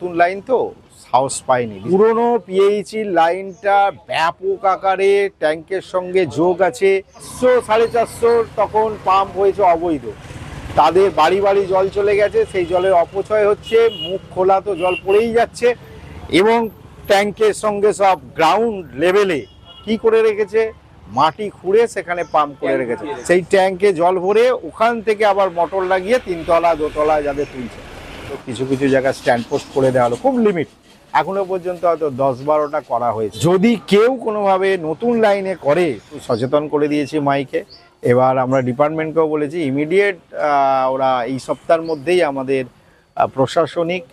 নতুন লাইন তো সাহস পাইনি। পুরনো পিএইচই লাইনটা ব্যাপক আকারে ট্যাঙ্কের সঙ্গে যোগ আছে। 450 তখন পাম্প হয়েছে অবৈধ, তাদের বাড়ি বাড়ি জল চলে গেছে, সেই জলের অপচয় হচ্ছে, মুখ খোলা তো জল পড়েই যাচ্ছে। এবং ট্যাঙ্কের সঙ্গে সব গ্রাউন্ড লেভেলে কি করে রেখেছে, মাটি খুঁড়ে সেখানে পাম্প করে রেখেছে, সেই ট্যাঙ্কে জল ভরে ওখান থেকে আবার মোটর লাগিয়ে 3তলা 2তলা যাদের তুলছে। তো কিছু কিছু জায়গায় স্ট্যান্ড পোস্ট করে দেওয়া হলো, খুব লিমিট। এখনো পর্যন্ত হয়তো 10-12টা করা হয়েছে। যদি কেউ কোনোভাবে নতুন লাইনে করে সচেতন করে দিয়েছি মাইকে। এবার আমরা ডিপার্টমেন্টকেও বলেছি ইমিডিয়েট ওরা এই সপ্তাহের মধ্যেই আমাদের প্রশাসনিক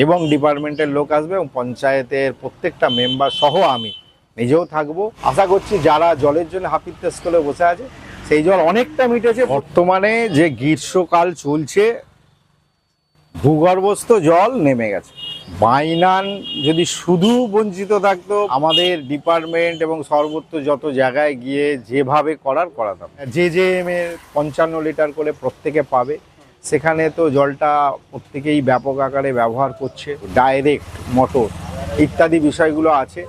এবং ডিপার্টমেন্টের লোক আসবে এবং পঞ্চায়েতের প্রত্যেকটা মেম্বার সহ আমি নিজেও থাকবো। আশা করছি যারা জলের জন্য হাপিত্তেস করে বসে আছে সেই জল অনেকটা মিটেছে। বর্তমানে যে গ্রীষ্মকাল চলছে, ভূগর্ভস্থ জল নেমে গেছে। বাইনান যদি শুধু বঞ্চিত থাকতো, আমাদের ডিপার্টমেন্ট এবং সর্বত্র যত জায়গায় গিয়ে যেভাবে করাতাম, JJM এর 55 লিটার করে প্রত্যেকে পাবে, সেখানে তো জলটা প্রত্যেকেই ব্যাপক আকারে ব্যবহার করছে, ডাইরেক্ট মোটর ইত্যাদি বিষয়গুলো আছে।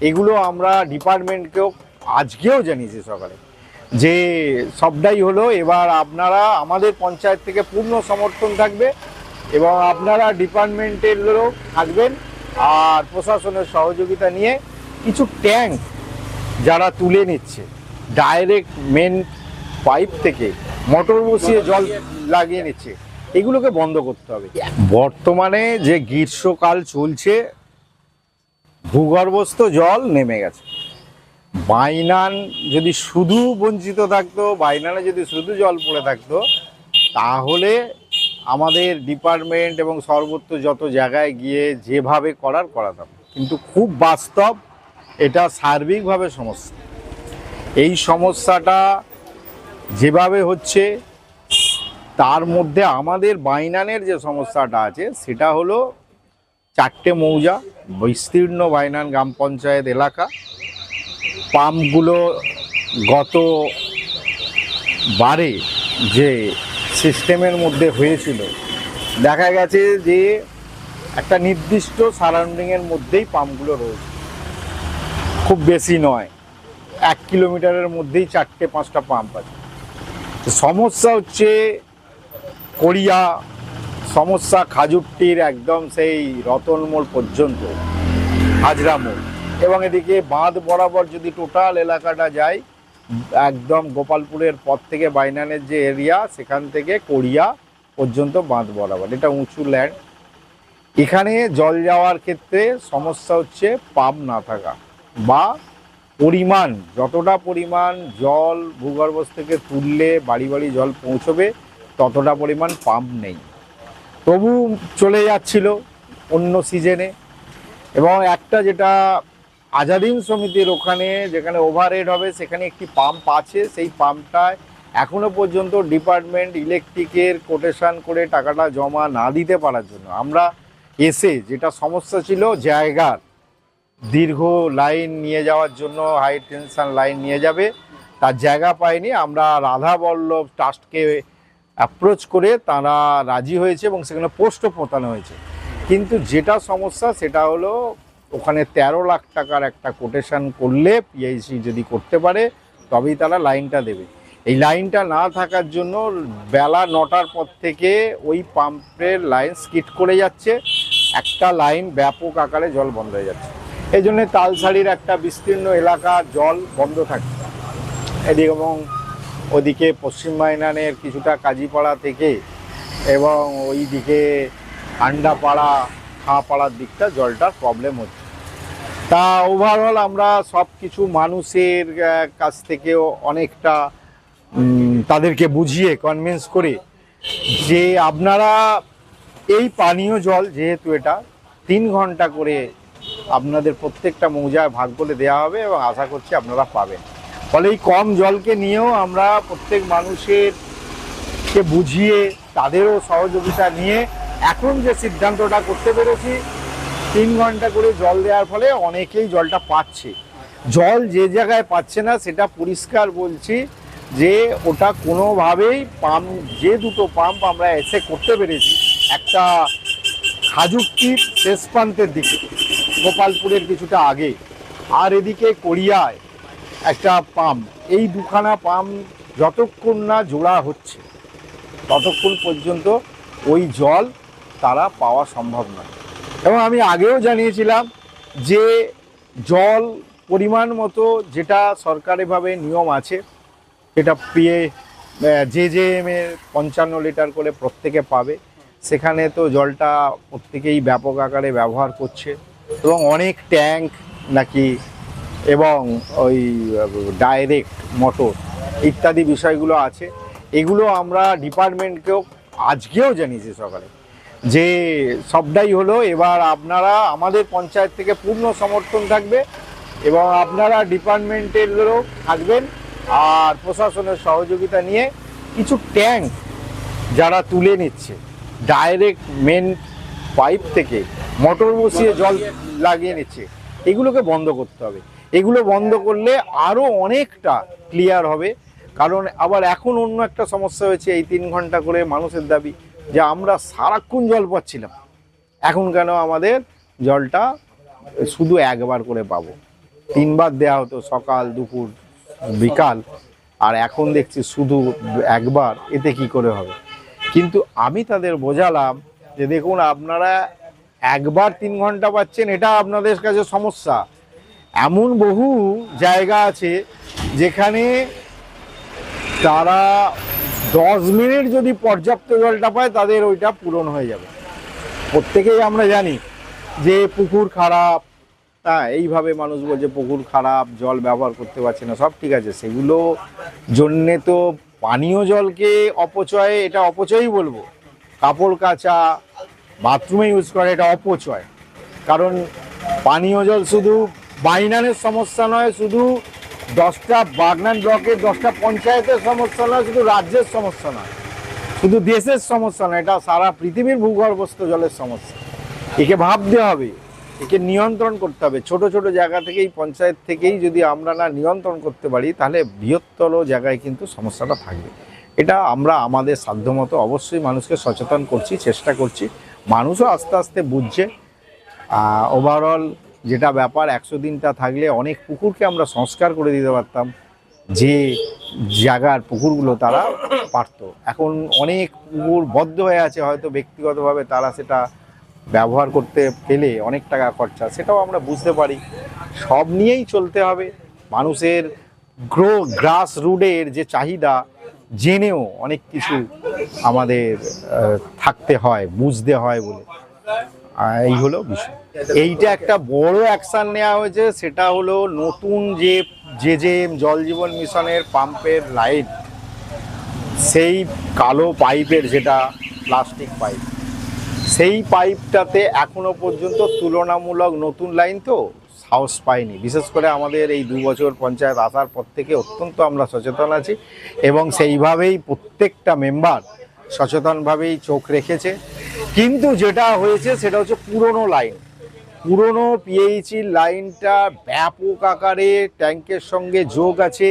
এগুলো আমরা ডিপার্টমেন্টকেও আজকেও জানিয়েছি সকালে, যে সবটাই হলো। এবার আপনারা আমাদের পঞ্চায়েত থেকে পূর্ণ সমর্থন থাকবে এবং আপনারা ডিপার্টমেন্টের লোক থাকবেন আর প্রশাসনের সহযোগিতা নিয়ে কিছু ট্যাঙ্ক যারা তুলে নিচ্ছে ডাইরেক্ট মেন পাইপ থেকে মোটর বসিয়ে জল লাগিয়ে নিচ্ছে, এগুলোকে বন্ধ করতে হবে। বর্তমানে যে গ্রীষ্মকাল চলছে, ভূগর্ভস্থ জল নেমে গেছে। বাইনান যদি শুধু বঞ্চিত থাকতো, বাইনানে যদি শুধু জল পড়ে থাকতো, তাহলে আমাদের ডিপার্টমেন্ট এবং সর্বত্র যত জায়গায় গিয়ে যেভাবে করাতাম। কিন্তু খুব বাস্তব, এটা সার্বিকভাবে সমস্যা। এই সমস্যাটা যেভাবে হচ্ছে, তার মধ্যে আমাদের বাইনানের যে সমস্যাটা আছে সেটা হলো 4টে মৌজা, বিস্তীর্ণ বাইনান গ্রাম পঞ্চায়েত এলাকা। পাম্পগুলো গত বারে যে সিস্টেমের মধ্যে হয়েছিল, দেখা গেছে যে একটা নির্দিষ্ট সারাউন্ডিংয়ের মধ্যেই পাম্পগুলো রয়েছে, খুব বেশি নয়, 1 কিলোমিটারের মধ্যেই 4টে-5টা পাম্প আছে। সমস্যা হচ্ছে কড়িয়া, সমস্যা খাজুরটির একদম সেই রতনমোড় পর্যন্ত, হাজরা মোড়, এবং এদিকে বাঁধ বরাবর যদি টোটাল এলাকাটা যায়, একদম গোপালপুরের পর থেকে বাইনানের যে এরিয়া, সেখান থেকে কড়িয়া পর্যন্ত বাঁধ বরাবর, এটা উঁচু ল্যান্ড। এখানে জল যাওয়ার ক্ষেত্রে সমস্যা হচ্ছে পাম্প না থাকা, বা পরিমাণ, যতটা পরিমাণ জল ভূগর্ভস্থ থেকে তুললে বাড়ি বাড়ি জল পৌঁছবে ততটা পরিমাণ পাম্প নেই। তবু চলে যাচ্ছিল অন্য সিজনে। এবং একটা যেটা আজাদিন সমিতির ওখানে যেখানে ওভারহেড হবে সেখানে একটি পাম্প আছে, সেই পাম্পটায় এখনো পর্যন্ত ডিপার্টমেন্ট ইলেকট্রিকের কোটেশন করে টাকাটা জমা না দিতে পারার জন্য আমরা এসে, যেটা সমস্যা ছিল জায়গার, দীর্ঘ লাইন নিয়ে যাওয়ার জন্য, হাই টেনশন লাইন নিয়ে যাবে, তার জায়গা পায়নি। আমরা রাধা বল্লভ ট্রাস্টকে অ্যাপ্রোচ করে তারা রাজি হয়েছে এবং সেখানে পোস্টও পোতানো হয়েছে। কিন্তু যেটা সমস্যা সেটা হলো ওখানে 13 লাখ টাকার একটা কোটেশন করলে পিআইসি যদি করতে পারে তবেই তারা লাইনটা দেবে। এই লাইনটা না থাকার জন্য বেলা 9টার পর থেকে ওই পাম্পের লাইন স্কিড করে যাচ্ছে, একটা লাইন ব্যাপক আকারে জল বন্ধ হয়ে যাচ্ছে। এই জন্যে তালসারির একটা বিস্তীর্ণ এলাকা জল বন্ধ থাকছে এদিকে, এবং ওদিকে পশ্চিম বাইনানের কিছুটা কাজীপাড়া থেকে এবং ওইদিকে আন্ডাপাড়া খাঁপাড়ার দিকটা জলটার প্রবলেম হচ্ছে। তা ওভারঅল আমরা সব কিছু মানুষের কাছ থেকেও অনেকটা তাদেরকে বুঝিয়ে কনভিন্স করে যে আপনারা এই পানীয় জল, যেহেতু এটা 3 ঘন্টা করে আপনাদের প্রত্যেকটা মৌজায় ভাগ করে দেওয়া হবে এবং আশা করছি আপনারা পাবেন। ফলে এই কম জলকে নিয়েও আমরা প্রত্যেক মানুষেরকে বুঝিয়ে তাদেরও সহযোগিতা নিয়ে এখন যে সিদ্ধান্তটা করতে পেরেছি, 3 ঘন্টা করে জল দেওয়ার ফলে অনেকেই জলটা পাচ্ছে। জল যে জায়গায় পাচ্ছে না সেটা পরিষ্কার বলছি যে ওটা কোনোভাবেই পাম্প, যে 2টো পাম্প আমরা এসে করতে পেরেছি, একটা সাজুক্তির শেষ প্রান্তের দিকে, গোপালপুরের কিছুটা আগে, আর এদিকে কোরিয়ায় একটা পাম্প। এই দুখানা পাম্প যতক্ষণ না জোড়া হচ্ছে ততক্ষণ পর্যন্ত ওই জল তারা পাওয়া সম্ভব নয়। এবং আমি আগেও জানিয়েছিলাম যে জল পরিমাণ মতো যেটা সরকারিভাবে নিয়ম আছে, যেটা জেজেএম-এর 55 লিটার করে প্রত্যেকে পাবে, সেখানে তো জলটা প্রত্যেকেই ব্যাপক আকারে ব্যবহার করছে এবং অনেক ট্যাঙ্ক নাকি এবং ওই ডাইরেক্ট মোটর ইত্যাদি বিষয়গুলো আছে। এগুলো আমরা ডিপার্টমেন্টকেও আজকেও জানিয়েছি সকালে, যে সবটাই হলো এবার আপনারা আমাদের পঞ্চায়েত থেকে পূর্ণ সমর্থন থাকবে এবং আপনারা ডিপার্টমেন্টের লোক থাকবেন আর প্রশাসনের সহযোগিতা নিয়ে কিছু ট্যাঙ্ক যারা তুলে নিচ্ছে ডাইরেক্ট মেন পাইপ থেকে মোটর বসিয়ে জল লাগিয়ে নিচ্ছে, এগুলোকে বন্ধ করতে হবে। এগুলো বন্ধ করলে আরও অনেকটা ক্লিয়ার হবে। কারণ আবার এখন অন্য একটা সমস্যা হয়েছে, এই 3 ঘন্টা করে মানুষের দাবি যে আমরা সারাক্ষণ জল পাচ্ছিলাম, এখন কেন আমাদের জলটা শুধু একবার করে পাবো? 3 বার দেওয়া হতো, সকাল দুপুর বিকাল, আর এখন দেখছি শুধু একবার। এতে কি করে হবে? কিন্তু আমি তাদের বোঝালাম যে দেখুন, আপনারা একবার 3 ঘন্টা পাচ্ছেন, এটা আপনাদের কাছে সমস্যা। এমন বহু জায়গা আছে যেখানে তারা 10 মিনিট যদি পর্যাপ্ত জলটা পায় তাদের ওইটা পূরণ হয়ে যাবে। প্রত্যেকেই আমরা জানি যে পুকুর খারাপ, হ্যাঁ, এইভাবে মানুষ বলছে পুকুর খারাপ, জল ব্যবহার করতে পারছে না, সব ঠিক আছে। সেগুলো জন্যে তো পানীয় জলকে অপচয়, এটা অপচয়ই বলবো। কাপড় কাচা, বাথরুমে ইউজ করা, এটা অপচয়। কারণ পানীয় জল শুধু বাইনানের সমস্যা নয়, শুধু 10টা বাগনান ব্লকের 10টা পঞ্চায়েতের সমস্যা নয়, শুধু রাজ্যের সমস্যা নয়, শুধু দেশের সমস্যা নয়, এটা সারা পৃথিবীর ভূগর্ভস্থ জলের সমস্যা। একে ভাবতে হবে, একে নিয়ন্ত্রণ করতে হবে। ছোট ছোট জায়গা থেকেই, পঞ্চায়েত থেকেই যদি আমরা না নিয়ন্ত্রণ করতে পারি, তাহলে বৃহত্তর জায়গায় কিন্তু সমস্যাটা থাকবে। এটা আমরা আমাদের সাধ্যমতো অবশ্যই মানুষকে সচেতন করছি, চেষ্টা করছি। মানুষও আস্তে আস্তে বুঝছে। ওভারঅল যেটা ব্যাপার, 100 দিনটা থাকলে অনেক পুকুরকে আমরা সংস্কার করে দিতে পারতাম, যে জায়গার পুকুরগুলো তারা পারত। এখন অনেক পুকুর বদ্ধ হয়ে আছে, হয়তো ব্যক্তিগতভাবে তারা সেটা ব্যবহার করতে পেলে অনেক টাকা খরচা, সেটাও আমরা বুঝতে পারি। সব নিয়েই চলতে হবে। মানুষের গ্রাস রুটের যে চাহিদা জেনেও অনেক কিছু আমাদের থাকতে হয়, বুঝতে হয় বলে, এই হলো বিষয়। এইটা একটা বড় অ্যাকশান নেওয়া হয়েছে, সেটা হলো নতুন যে জেজেএম জল জীবন মিশনের পাম্পের লাইন, সেই কালো পাইপের, যেটা প্লাস্টিক পাইপ, সেই পাইপটাতে এখনো পর্যন্ত তুলনামূলক নতুন লাইন তো সাহস পাইনি। বিশেষ করে আমাদের এই 2 বছর পঞ্চায়েত আসার পর থেকে অত্যন্ত আমরা সচেতন আছি এবং সেইভাবেই প্রত্যেকটা মেম্বার সচেতনভাবেই চোখ রেখেছে। কিন্তু যেটা হয়েছে সেটা হচ্ছে পুরনো লাইন, পুরনো পিএইচির লাইনটা ব্যাপক আকারে ট্যাঙ্কের সঙ্গে যোগ আছে,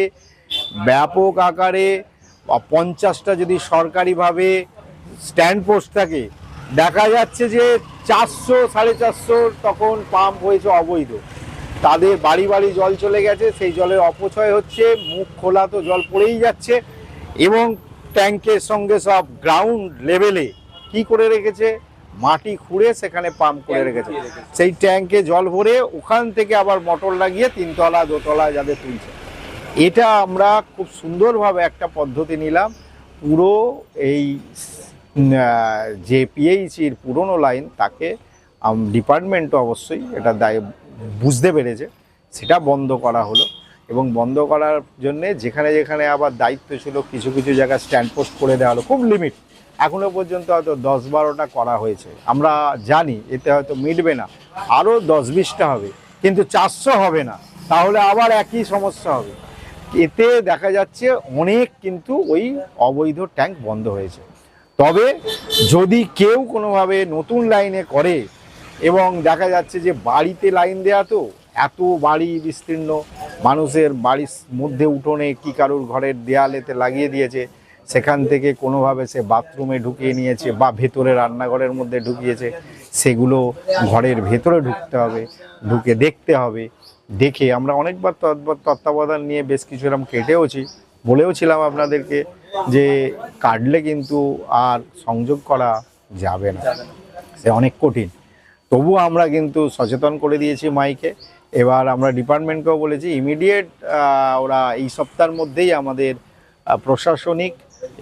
ব্যাপক আকারে 50টা যদি সরকারিভাবে স্ট্যান্ড পোস্ট থাকে, দেখা যাচ্ছে যে 400 450 তখন পাম্প হয়েছে অবৈধ। তাদের বাড়ি বাড়ি জল চলে গেছে, সেই জলের অপচয় হচ্ছে, মুখ খোলা তো জল পড়েই যাচ্ছে। এবং ট্যাঙ্কের সঙ্গে সব গ্রাউন্ড লেভেলে কি করে রেখেছে, মাটি খুঁড়ে সেখানে পাম্প করে রেখেছে, সেই ট্যাঙ্কে জল ভরে ওখান থেকে আবার মোটর লাগিয়ে 3 তলা 2 তলা যাদের তুলছে। এটা আমরা খুব সুন্দরভাবে একটা পদ্ধতি নিলাম। পুরো এই যে পিএইচির পুরনো লাইন, তাকে ডিপার্টমেন্টও অবশ্যই এটা বুঝতে পেরেছে, সেটা বন্ধ করা হলো। এবং বন্ধ করার জন্যে যেখানে যেখানে আবার দায়িত্ব ছিল, কিছু কিছু জায়গায় স্ট্যান্ড পোস্ট করে দেওয়া হলো, খুব লিমিট। এখনও পর্যন্ত হয়তো 10-12টা করা হয়েছে। আমরা জানি এতে হয়তো মিটবে না, আরও 10-20টা হবে, কিন্তু 400 হবে না, তাহলে আবার একই সমস্যা হবে। এতে দেখা যাচ্ছে অনেক কিন্তু ওই অবৈধ ট্যাঙ্ক বন্ধ হয়েছে। তবে যদি কেউ কোনোভাবে নতুন লাইনে করে, এবং দেখা যাচ্ছে যে বাড়িতে লাইন দেয়া, তো এত বাড়ি বিস্তীর্ণ, মানুষের বাড়ির মধ্যে উঠোনে কি কারুর ঘরের দেয়ালেতে লাগিয়ে দিয়েছে, সেখান থেকে কোনোভাবে সে বাথরুমে ঢুকিয়ে নিয়েছে বা ভেতরে রান্নাঘরের মধ্যে ঢুকিয়েছে, সেগুলো ঘরের ভেতরে ঢুকতে হবে, ঢুকে দেখতে হবে। দেখে আমরা অনেকবার তত্ত্বাবধান নিয়ে বেশ কিছু এরকম কেটেওছি, বলেওছিলাম আপনাদেরকে যে কাটলে কিন্তু আর সংযোগ করা যাবে না, সে অনেক কঠিন। তবুও আমরা কিন্তু সচেতন করে দিয়েছি মাইকে। এবার আমরা ডিপার্টমেন্টকেও বলেছি ইমিডিয়েট ওরা এই সপ্তাহের মধ্যেই আমাদের প্রশাসনিক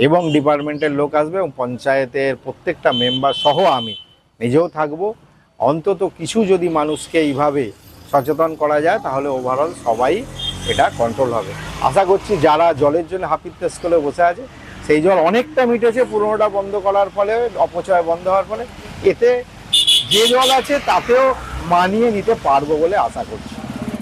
এবং ডিপার্টমেন্টের লোক আসবে এবং পঞ্চায়েতের প্রত্যেকটা মেম্বার সহ আমি নিজেও থাকবো। অন্তত কিছু যদি মানুষকে এইভাবে সচেতন করা যায় তাহলে ওভারঅল সবাই এটা কন্ট্রোল হবে। আশা করছি যারা জলের জন্য হাপিত্তেস করে বসে আছে সেই জল অনেকটা মিটেছে পুরোনোটা বন্ধ করার ফলে, অপচয় বন্ধ হওয়ার ফলে। এতে যে জল আছে তাতেও মানিয়ে নিতে পারবো বলে আশা করছি।